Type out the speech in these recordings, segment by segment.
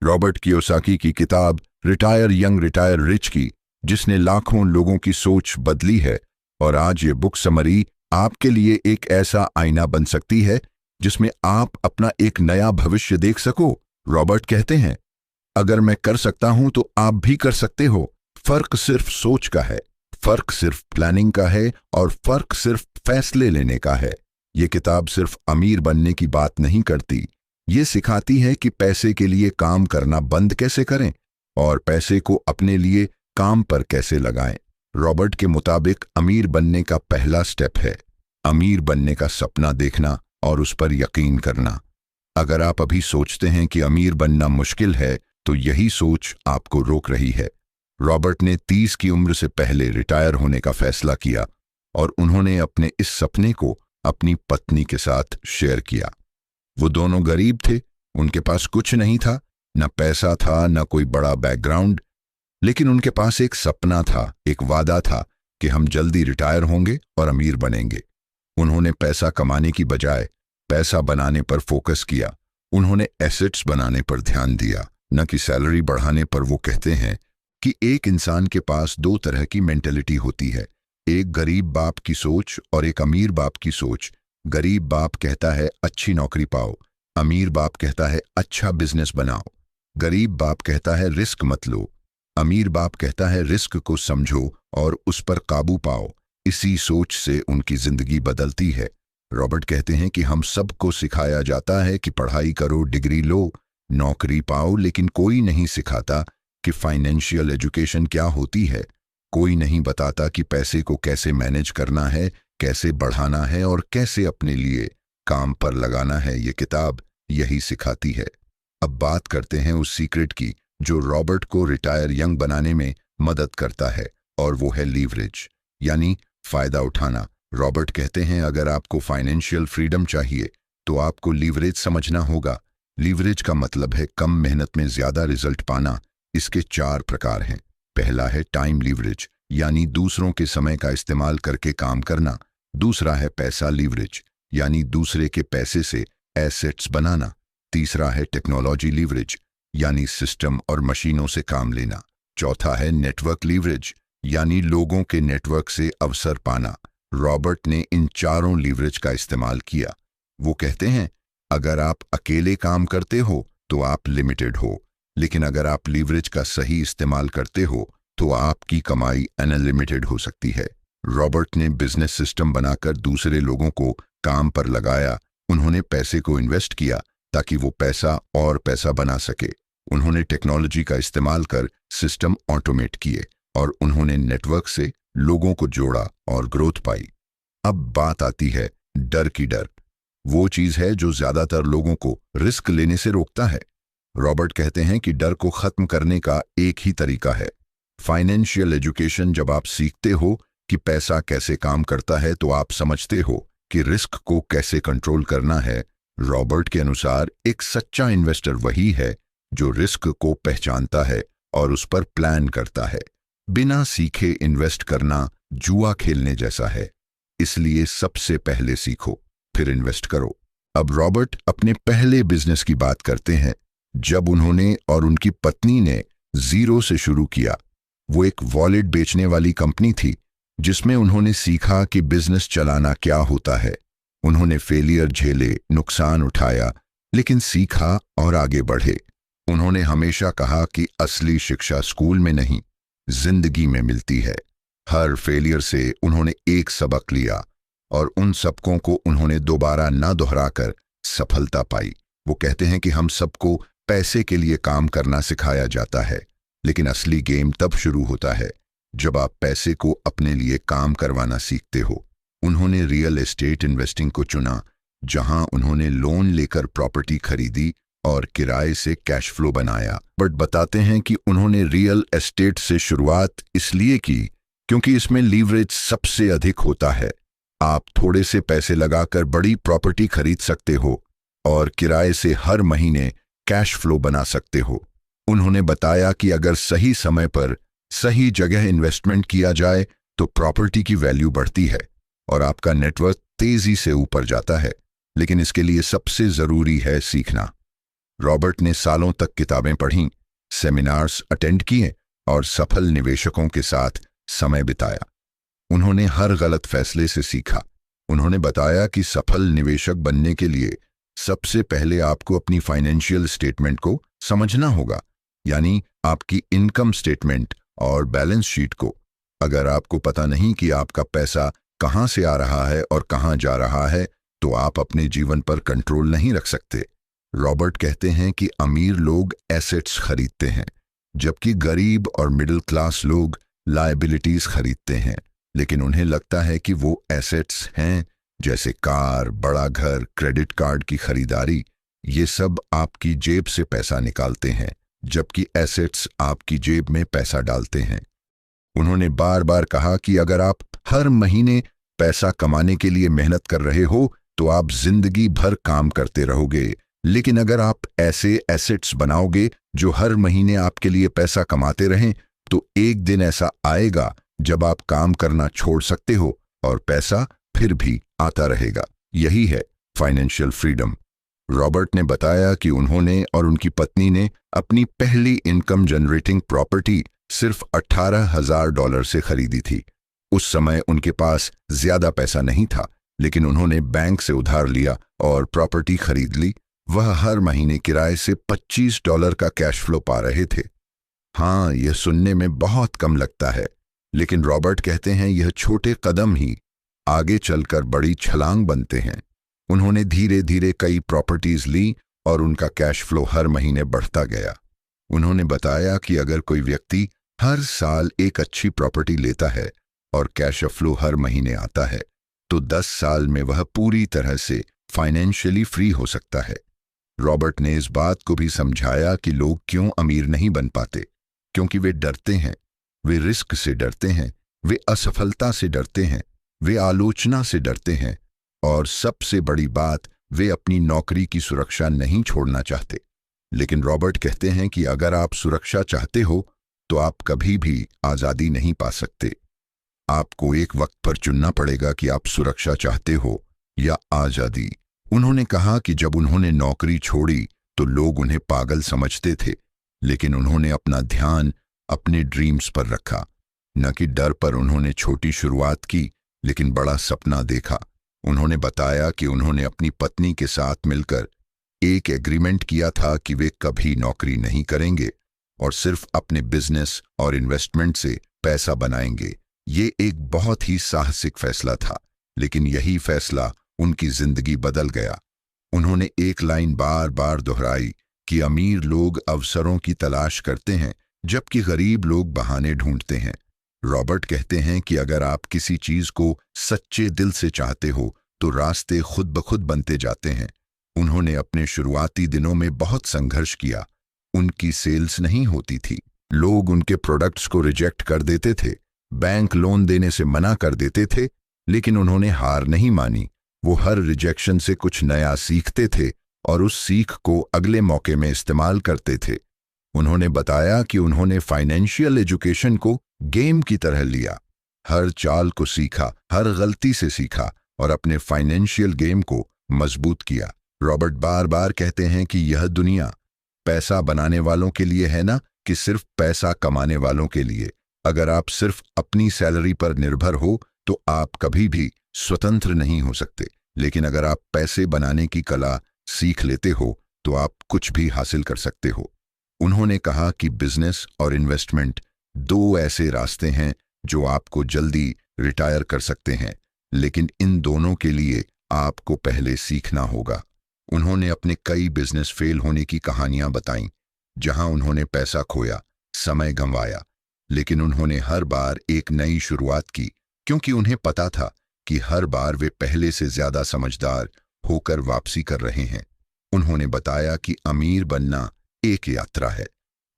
Robert Kiyosaki की किताब retire young retire rich की, जिसने लाखों लोगों की सोच बदली है। और आज ये बुक समरी आपके लिए एक ऐसा आईना बन सकती है जिसमें आप अपना एक नया भविष्य देख सको। रॉबर्ट कहते हैं, अगर मैं कर सकता हूं तो आप भी कर सकते हो। फर्क सिर्फ सोच का है, फर्क सिर्फ प्लानिंग का है, और फर्क सिर्फ फैसले लेने का है। ये किताब सिर्फ अमीर बनने की बात नहीं करती, ये सिखाती है कि पैसे के लिए काम करना बंद कैसे करें और पैसे को अपने लिए काम पर कैसे लगाएं। रॉबर्ट के मुताबिक अमीर बनने का पहला स्टेप है अमीर बनने का सपना देखना और उस पर यकीन करना। अगर आप अभी सोचते हैं कि अमीर बनना मुश्किल है, तो यही सोच आपको रोक रही है। रॉबर्ट ने 30 की उम्र से पहले रिटायर होने का फैसला किया और उन्होंने अपने इस सपने को अपनी पत्नी के साथ शेयर किया। वो दोनों गरीब थे, उनके पास कुछ नहीं था, न पैसा था न कोई बड़ा बैकग्राउंड, लेकिन उनके पास एक सपना था, एक वादा था कि हम जल्दी रिटायर होंगे और अमीर बनेंगे। उन्होंने पैसा कमाने की बजाय पैसा बनाने पर फोकस किया। उन्होंने एसेट्स बनाने पर ध्यान दिया, न कि सैलरी बढ़ाने पर। वो कहते हैं कि एक इंसान के पास दो तरह की मेंटेलिटी होती है, एक गरीब बाप की सोच और एक अमीर बाप की सोच। गरीब बाप कहता है अच्छी नौकरी पाओ, अमीर बाप कहता है अच्छा बिजनेस बनाओ। गरीब बाप कहता है रिस्क मत लो, अमीर बाप कहता है रिस्क को समझो और उस पर काबू पाओ। इसी सोच से उनकी जिंदगी बदलती है। रॉबर्ट कहते हैं कि हम सबको सिखाया जाता है कि पढ़ाई करो, डिग्री लो, नौकरी पाओ, लेकिन कोई नहीं सिखाता कि फाइनेंशियल एजुकेशन क्या होती है। कोई नहीं बताता कि पैसे को कैसे मैनेज करना है, कैसे बढ़ाना है और कैसे अपने लिए काम पर लगाना है। ये किताब यही सिखाती है। अब बात करते हैं उस सीक्रेट की जो रॉबर्ट को रिटायर यंग बनाने में मदद करता है, और वो है लीवरेज, यानी फायदा उठाना। रॉबर्ट कहते हैं अगर आपको फाइनेंशियल फ्रीडम चाहिए तो आपको लीवरेज समझना होगा। लीवरेज का मतलब है कम मेहनत में ज्यादा रिजल्ट पाना। इसके 4 प्रकार हैं। पहला है टाइम लीवरेज, यानी दूसरों के समय का इस्तेमाल करके काम करना। दूसरा है पैसा लीवरेज, यानी दूसरे के पैसे से एसेट्स बनाना। तीसरा है टेक्नोलॉजी लीवरेज, यानी सिस्टम और मशीनों से काम लेना। चौथा है नेटवर्क लीवरेज, यानी लोगों के नेटवर्क से अवसर पाना। रॉबर्ट ने इन चारों लीवरेज का इस्तेमाल किया। वो कहते हैं अगर आप अकेले काम करते हो तो आप लिमिटेड हो, लेकिन अगर आप लीवरेज का सही इस्तेमाल करते हो तो आपकी कमाई अनलिमिटेड हो सकती है। रॉबर्ट ने बिजनेस सिस्टम बनाकर दूसरे लोगों को काम पर लगाया। उन्होंने पैसे को इन्वेस्ट किया ताकि वो पैसा और पैसा बना सके। उन्होंने टेक्नोलॉजी का इस्तेमाल कर सिस्टम ऑटोमेट किए और उन्होंने नेटवर्क से लोगों को जोड़ा और ग्रोथ पाई। अब बात आती है डर की। डर वो चीज है जो ज्यादातर लोगों को रिस्क लेने से रोकता है। रॉबर्ट कहते हैं कि डर को खत्म करने का एक ही तरीका है फाइनेंशियल एजुकेशन। जब आप सीखते हो कि पैसा कैसे काम करता है तो आप समझते हो कि रिस्क को कैसे कंट्रोल करना है। रॉबर्ट के अनुसार एक सच्चा इन्वेस्टर वही है जो रिस्क को पहचानता है और उस पर प्लान करता है। बिना सीखे इन्वेस्ट करना जुआ खेलने जैसा है, इसलिए सबसे पहले सीखो फिर इन्वेस्ट करो। अब रॉबर्ट अपने पहले बिजनेस की बात करते हैं जब उन्होंने और उनकी पत्नी ने जीरो से शुरू किया। वो एक वॉलेट बेचने वाली कंपनी थी जिसमें उन्होंने सीखा कि बिजनेस चलाना क्या होता है। उन्होंने फेलियर झेले, नुकसान उठाया, लेकिन सीखा और आगे बढ़े। उन्होंने हमेशा कहा कि असली शिक्षा स्कूल में नहीं, जिंदगी में मिलती है। हर फेलियर से उन्होंने एक सबक लिया और उन सबकों को उन्होंने दोबारा न दोहराकर सफलता पाई। वो कहते हैं कि हम सबको पैसे के लिए काम करना सिखाया जाता है, लेकिन असली गेम तब शुरू होता है जब आप पैसे को अपने लिए काम करवाना सीखते हो। उन्होंने रियल एस्टेट इन्वेस्टिंग को चुना, जहां उन्होंने लोन लेकर प्रॉपर्टी खरीदी और किराए से कैश फ्लो बनाया। बट बताते हैं कि उन्होंने रियल एस्टेट से शुरुआत इसलिए की क्योंकि इसमें लीवरेज सबसे अधिक होता है। आप थोड़े से पैसे लगाकर बड़ी प्रॉपर्टी खरीद सकते हो और किराए से हर महीने कैश फ्लो बना सकते हो। उन्होंने बताया कि अगर सही समय पर सही जगह इन्वेस्टमेंट किया जाए तो प्रॉपर्टी की वैल्यू बढ़ती है और आपका नेटवर्थ तेजी से ऊपर जाता है, लेकिन इसके लिए सबसे जरूरी है सीखना। रॉबर्ट ने सालों तक किताबें पढ़ीं, सेमिनार्स अटेंड किए और सफल निवेशकों के साथ समय बिताया। उन्होंने हर गलत फैसले से सीखा। उन्होंने बताया कि सफल निवेशक बनने के लिए सबसे पहले आपको अपनी फाइनेंशियल स्टेटमेंट को समझना होगा, यानी आपकी इनकम स्टेटमेंट और बैलेंस शीट को। अगर आपको पता नहीं कि आपका पैसा कहां से आ रहा है और कहां जा रहा है, तो आप अपने जीवन पर कंट्रोल नहीं रख सकते। रॉबर्ट कहते हैं कि अमीर लोग एसेट्स खरीदते हैं, जबकि गरीब और मिडिल क्लास लोग लायबिलिटीज खरीदते हैं। लेकिन उन्हें लगता है कि वो एसेट्स हैं, जैसे कार, बड़ा घर, क्रेडिट कार्ड की खरीदारी। ये सब आपकी जेब से पैसा निकालते हैं, जबकि एसेट्स आपकी जेब में पैसा डालते हैं। उन्होंने बार बार कहा कि अगर आप हर महीने पैसा कमाने के लिए मेहनत कर रहे हो, तो आप जिंदगी भर काम करते रहोगे। लेकिन अगर आप ऐसे एसेट्स बनाओगे जो हर महीने आपके लिए पैसा कमाते रहें, तो एक दिन ऐसा आएगा जब आप काम करना छोड़ सकते हो और पैसा फिर भी आता रहेगा। यही है फाइनेंशियल फ्रीडम। रॉबर्ट ने बताया कि उन्होंने और उनकी पत्नी ने अपनी पहली इनकम जनरेटिंग प्रॉपर्टी सिर्फ $18,000 से खरीदी थी। उस समय उनके पास ज्यादा पैसा नहीं था, लेकिन उन्होंने बैंक से उधार लिया और प्रॉपर्टी खरीद ली। वह हर महीने किराए से $25 का कैश फ्लो पा रहे थे। हाँ, यह सुनने में बहुत कम लगता है, लेकिन रॉबर्ट कहते हैं यह छोटे कदम ही आगे चलकर बड़ी छलांग बनते हैं। उन्होंने धीरे धीरे कई प्रॉपर्टीज ली और उनका कैश फ्लो हर महीने बढ़ता गया। उन्होंने बताया कि अगर कोई व्यक्ति हर साल एक अच्छी प्रॉपर्टी लेता है और कैश फ्लो हर महीने आता है, तो 10 साल में वह पूरी तरह से फाइनेंशियली फ्री हो सकता है। रॉबर्ट ने इस बात को भी समझाया कि लोग क्यों अमीर नहीं बन पाते, क्योंकि वे डरते हैं। वे रिस्क से डरते हैं, वे असफलता से डरते हैं, वे आलोचना से डरते हैं, और सबसे बड़ी बात, वे अपनी नौकरी की सुरक्षा नहीं छोड़ना चाहते। लेकिन रॉबर्ट कहते हैं कि अगर आप सुरक्षा चाहते हो, तो आप कभी भी आज़ादी नहीं पा सकते। आपको एक वक्त पर चुनना पड़ेगा कि आप सुरक्षा चाहते हो या आज़ादी। उन्होंने कहा कि जब उन्होंने नौकरी छोड़ी तो लोग उन्हें पागल समझते थे, लेकिन उन्होंने अपना ध्यान अपने ड्रीम्स पर रखा। न कि डर पर। उन्होंने छोटी शुरुआत की, लेकिन बड़ा सपना देखा। उन्होंने बताया कि उन्होंने अपनी पत्नी के साथ मिलकर एक एग्रीमेंट किया था कि वे कभी नौकरी नहीं करेंगे और सिर्फ अपने बिजनेस और इन्वेस्टमेंट से पैसा बनाएंगे। ये एक बहुत ही साहसिक फैसला था, लेकिन यही फैसला उनकी जिंदगी बदल गया। उन्होंने एक लाइन बार बार दोहराई कि अमीर लोग अवसरों की तलाश करते हैं, जबकि गरीब लोग बहाने ढूंढते हैं। रॉबर्ट कहते हैं कि अगर आप किसी चीज को सच्चे दिल से चाहते हो, तो रास्ते खुद ब खुद बनते जाते हैं। उन्होंने अपने शुरुआती दिनों में बहुत संघर्ष किया। उनकी सेल्स नहीं होती थी, लोग उनके प्रोडक्ट्स को रिजेक्ट कर देते थे, बैंक लोन देने से मना कर देते थे, लेकिन उन्होंने हार नहीं मानी। वो हर रिजेक्शन से कुछ नया सीखते थे और उस सीख को अगले मौके में इस्तेमाल करते थे। उन्होंने बताया कि उन्होंने फाइनेंशियल एजुकेशन को गेम की तरह लिया, हर चाल को सीखा, हर गलती से सीखा और अपने फाइनेंशियल गेम को मजबूत किया। रॉबर्ट बार बार कहते हैं कि यह दुनिया पैसा बनाने वालों के लिए है ना, कि सिर्फ पैसा कमाने वालों के लिए। अगर आप सिर्फ अपनी सैलरी पर निर्भर हो, तो आप कभी भी स्वतंत्र नहीं हो सकते। लेकिन अगर आप पैसे बनाने की कला सीख लेते हो, तो आप कुछ भी हासिल कर सकते हो। उन्होंने कहा कि बिजनेस और इन्वेस्टमेंट दो ऐसे रास्ते हैं जो आपको जल्दी रिटायर कर सकते हैं, लेकिन इन दोनों के लिए आपको पहले सीखना होगा। उन्होंने अपने कई बिजनेस फेल होने की कहानियां बताईं, जहां उन्होंने पैसा खोया, समय गंवाया, लेकिन उन्होंने हर बार एक नई शुरुआत की, क्योंकि उन्हें पता था कि हर बार वे पहले से ज्यादा समझदार होकर वापसी कर रहे हैं। उन्होंने बताया कि अमीर बनना एक यात्रा है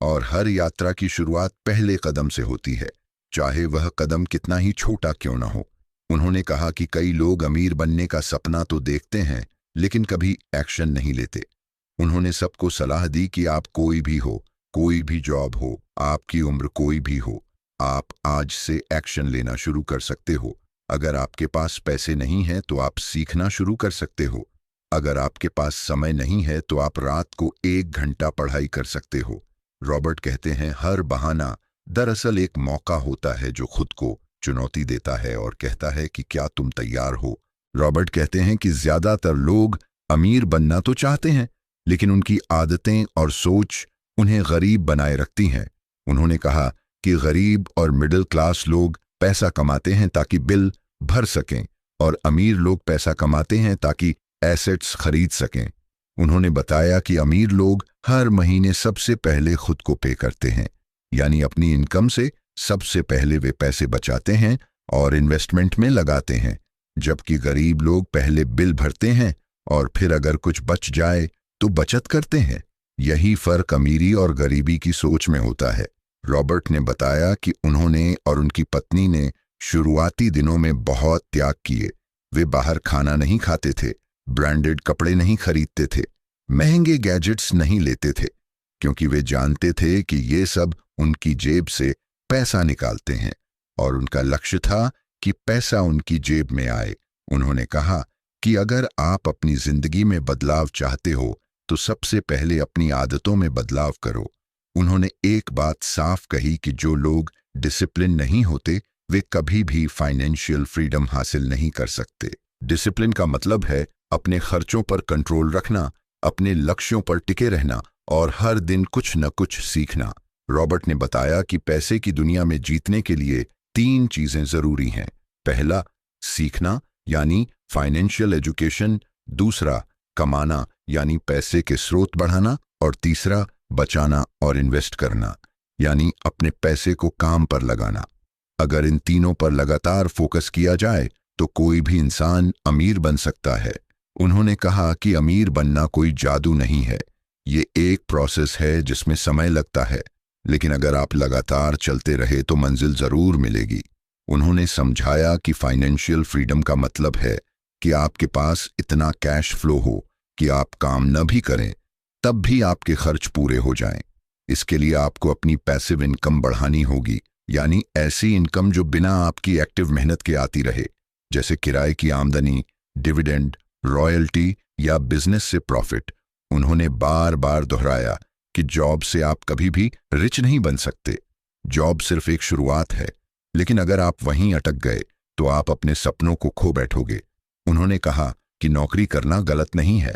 और हर यात्रा की शुरुआत पहले कदम से होती है, चाहे वह कदम कितना ही छोटा क्यों न हो। उन्होंने कहा कि कई लोग अमीर बनने का सपना तो देखते हैं, लेकिन कभी एक्शन नहीं लेते। उन्होंने सबको सलाह दी कि आप कोई भी हो, कोई भी जॉब हो, आपकी उम्र कोई भी हो, आप आज से एक्शन लेना शुरू कर सकते हो। अगर आपके पास पैसे नहीं हैं, तो आप सीखना शुरू कर सकते हो। अगर आपके पास समय नहीं है तो आप रात को 1 घंटा पढ़ाई कर सकते हो। रॉबर्ट कहते हैं, हर बहाना दरअसल एक मौका होता है जो खुद को चुनौती देता है और कहता है कि क्या तुम तैयार हो। रॉबर्ट कहते हैं कि ज्यादातर लोग अमीर बनना तो चाहते हैं, लेकिन उनकी आदतें और सोच उन्हें गरीब बनाए रखती हैं। उन्होंने कहा कि गरीब और मिडिल क्लास लोग पैसा कमाते हैं ताकि बिल भर सकें, और अमीर लोग पैसा कमाते हैं ताकि एसेट्स खरीद सकें। उन्होंने बताया कि अमीर लोग हर महीने सबसे पहले खुद को पे करते हैं, यानी अपनी इनकम से सबसे पहले वे पैसे बचाते हैं और इन्वेस्टमेंट में लगाते हैं, जबकि गरीब लोग पहले बिल भरते हैं और फिर अगर कुछ बच जाए तो बचत करते हैं। यही फर्क अमीरी और गरीबी की सोच में होता है। रॉबर्ट ने बताया कि उन्होंने और उनकी पत्नी ने शुरुआती दिनों में बहुत त्याग किए। वे बाहर खाना नहीं खाते थे, ब्रांडेड कपड़े नहीं खरीदते थे, महंगे गैजेट्स नहीं लेते थे, क्योंकि वे जानते थे कि ये सब उनकी जेब से पैसा निकालते हैं और उनका लक्ष्य था कि पैसा उनकी जेब में आए। उन्होंने कहा कि अगर आप अपनी जिंदगी में बदलाव चाहते हो तो सबसे पहले अपनी आदतों में बदलाव करो। उन्होंने एक बात साफ कही कि जो लोग डिसिप्लिन नहीं होते वे कभी भी फाइनेंशियल फ्रीडम हासिल नहीं कर सकते। डिसिप्लिन का मतलब है अपने खर्चों पर कंट्रोल रखना, अपने लक्ष्यों पर टिके रहना और हर दिन कुछ न कुछ सीखना। रॉबर्ट ने बताया कि पैसे की दुनिया में जीतने के लिए 3 चीजें जरूरी हैं। पहला, सीखना यानी फाइनेंशियल एजुकेशन, दूसरा, कमाना यानी पैसे के स्रोत बढ़ाना, और तीसरा, बचाना और इन्वेस्ट करना यानी अपने पैसे को काम पर लगाना। अगर इन तीनों पर लगातार फोकस किया जाए तो कोई भी इंसान अमीर बन सकता है। उन्होंने कहा कि अमीर बनना कोई जादू नहीं है, ये एक प्रोसेस है जिसमें समय लगता है, लेकिन अगर आप लगातार चलते रहे तो मंजिल जरूर मिलेगी। उन्होंने समझाया कि फाइनेंशियल फ्रीडम का मतलब है कि आपके पास इतना कैश फ्लो हो कि आप काम न भी करें तब भी आपके खर्च पूरे हो जाएं। इसके लिए आपको अपनी पैसिव इनकम बढ़ानी होगी, यानी ऐसी इनकम जो बिना आपकी एक्टिव मेहनत के आती रहे, जैसे किराए की आमदनी, डिविडेंड, रॉयल्टी या बिजनेस से प्रॉफिट। उन्होंने बार बार दोहराया कि जॉब से आप कभी भी रिच नहीं बन सकते। जॉब सिर्फ एक शुरुआत है, लेकिन अगर आप वहीं अटक गए तो आप अपने सपनों को खो बैठोगे। उन्होंने कहा कि नौकरी करना गलत नहीं है,